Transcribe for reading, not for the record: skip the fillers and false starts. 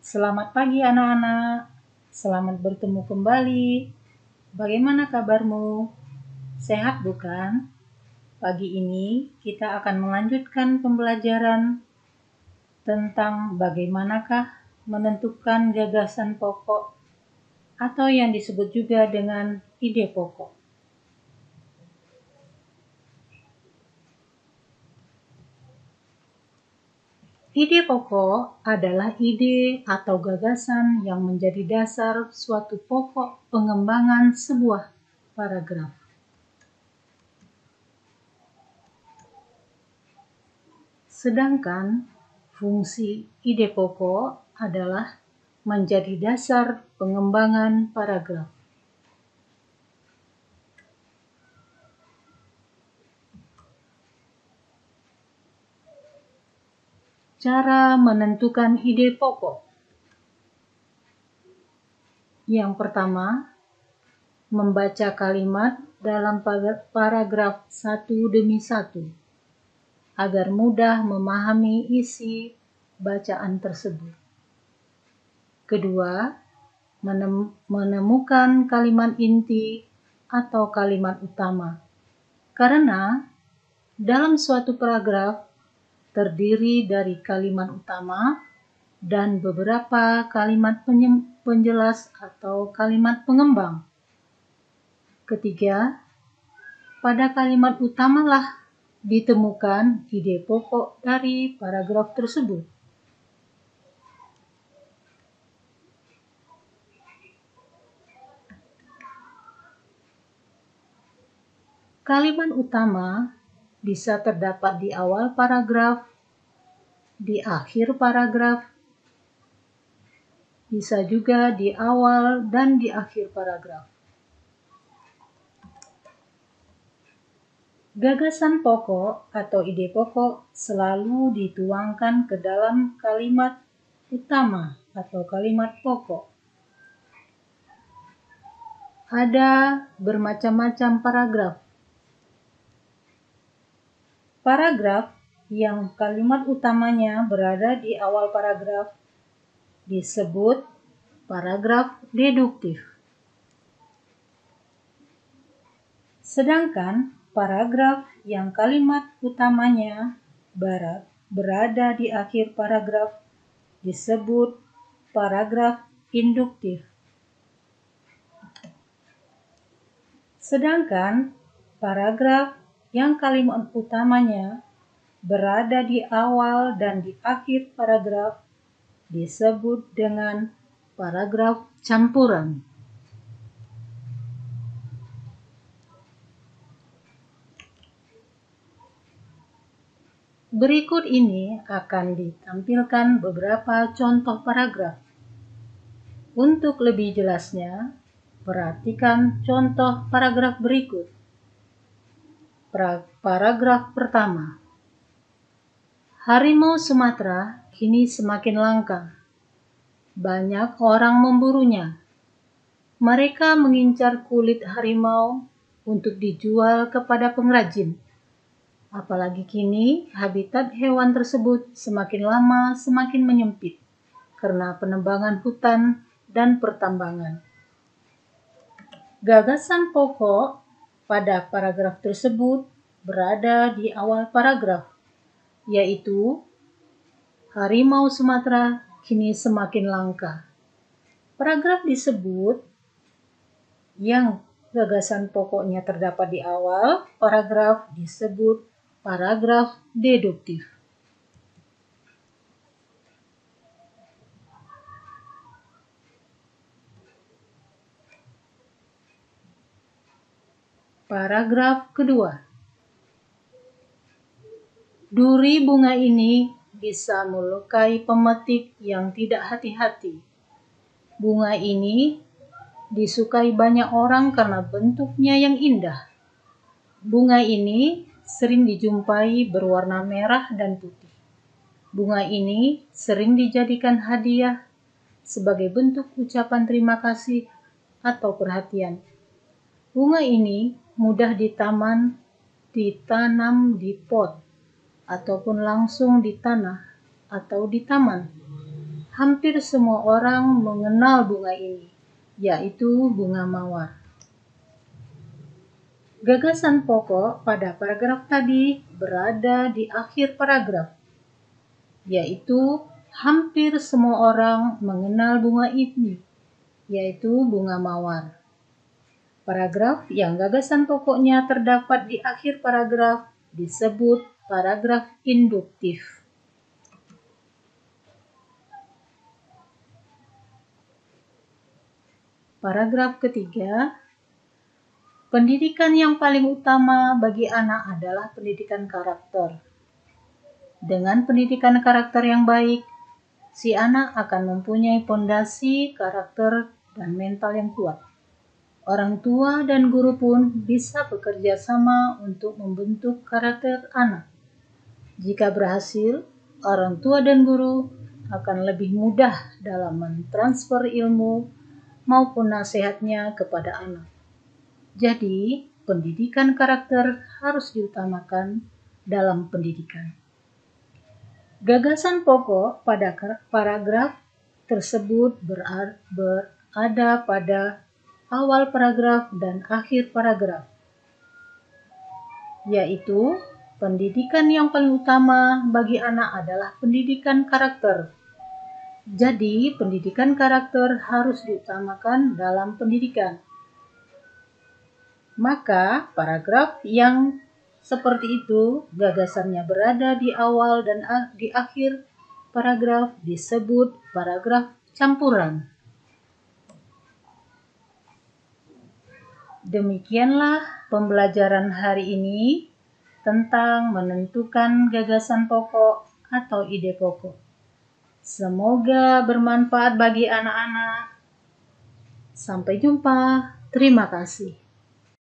Selamat pagi anak-anak, selamat bertemu kembali. Bagaimana kabarmu? Sehat bukan? Pagi ini kita akan melanjutkan pembelajaran tentang bagaimanakah menentukan gagasan pokok atau yang disebut juga dengan ide pokok. Ide pokok adalah ide atau gagasan yang menjadi dasar suatu pokok pengembangan sebuah paragraf. Sedangkan fungsi ide pokok adalah menjadi dasar pengembangan paragraf. Cara menentukan ide pokok. Yang pertama, membaca kalimat dalam paragraf satu demi satu, agar mudah memahami isi bacaan tersebut. Kedua, menemukan kalimat inti atau kalimat utama. Karena dalam suatu paragraf terdiri dari kalimat utama dan beberapa kalimat penjelas atau kalimat pengembang. Ketiga, pada kalimat utamalah ditemukan ide pokok dari paragraf tersebut. Kalimat utama bisa terdapat di awal paragraf, di akhir paragraf, bisa juga di awal dan di akhir paragraf. Gagasan pokok atau ide pokok selalu dituangkan ke dalam kalimat utama atau kalimat pokok. Ada bermacam-macam paragraf. Paragraf yang kalimat utamanya berada di awal paragraf disebut paragraf deduktif. Sedangkan paragraf yang kalimat utamanya berada di akhir paragraf disebut paragraf induktif. Sedangkan paragraf yang kalimat utamanya berada di awal dan di akhir paragraf disebut dengan paragraf campuran. Berikut ini akan ditampilkan beberapa contoh paragraf. Untuk lebih jelasnya, perhatikan contoh paragraf berikut. Paragraf pertama. Harimau Sumatera kini semakin langka. Banyak orang memburunya. Mereka mengincar kulit harimau untuk dijual kepada pengrajin. Apalagi kini habitat hewan tersebut semakin lama semakin menyempit karena penebangan hutan dan pertambangan. Gagasan pokok pada paragraf tersebut berada di awal paragraf, yaitu harimau Sumatera kini semakin langka. Paragraf disebut yang gagasan pokoknya terdapat di awal paragraf disebut paragraf deduktif. Paragraf kedua. Duri bunga ini bisa melukai pemetik yang tidak hati-hati. Bunga ini disukai banyak orang karena bentuknya yang indah. Bunga ini sering dijumpai berwarna merah dan putih. Bunga ini sering dijadikan hadiah sebagai bentuk ucapan terima kasih atau perhatian. Bunga ini mudah ditanam di pot, ataupun langsung di tanah atau di taman. Hampir semua orang mengenal bunga ini, yaitu bunga mawar. Gagasan pokok pada paragraf tadi berada di akhir paragraf, yaitu hampir semua orang mengenal bunga ini, yaitu bunga mawar. Paragraf yang gagasan pokoknya terdapat di akhir paragraf disebut paragraf induktif. Paragraf ketiga, pendidikan yang paling utama bagi anak adalah pendidikan karakter. Dengan pendidikan karakter yang baik, si anak akan mempunyai pondasi karakter dan mental yang kuat. Orang tua dan guru pun bisa bekerja sama untuk membentuk karakter anak. Jika berhasil, orang tua dan guru akan lebih mudah dalam mentransfer ilmu maupun nasihatnya kepada anak. Jadi, pendidikan karakter harus diutamakan dalam pendidikan. Gagasan pokok pada paragraf tersebut berada pada awal paragraf dan akhir paragraf, yaitu pendidikan yang paling utama bagi anak adalah pendidikan karakter. Jadi, pendidikan karakter harus diutamakan dalam pendidikan. Maka, paragraf yang seperti itu, gagasannya berada di awal dan di akhir paragraf disebut paragraf campuran. Demikianlah pembelajaran hari ini tentang menentukan gagasan pokok atau ide pokok. Semoga bermanfaat bagi anak-anak. Sampai jumpa. Terima kasih.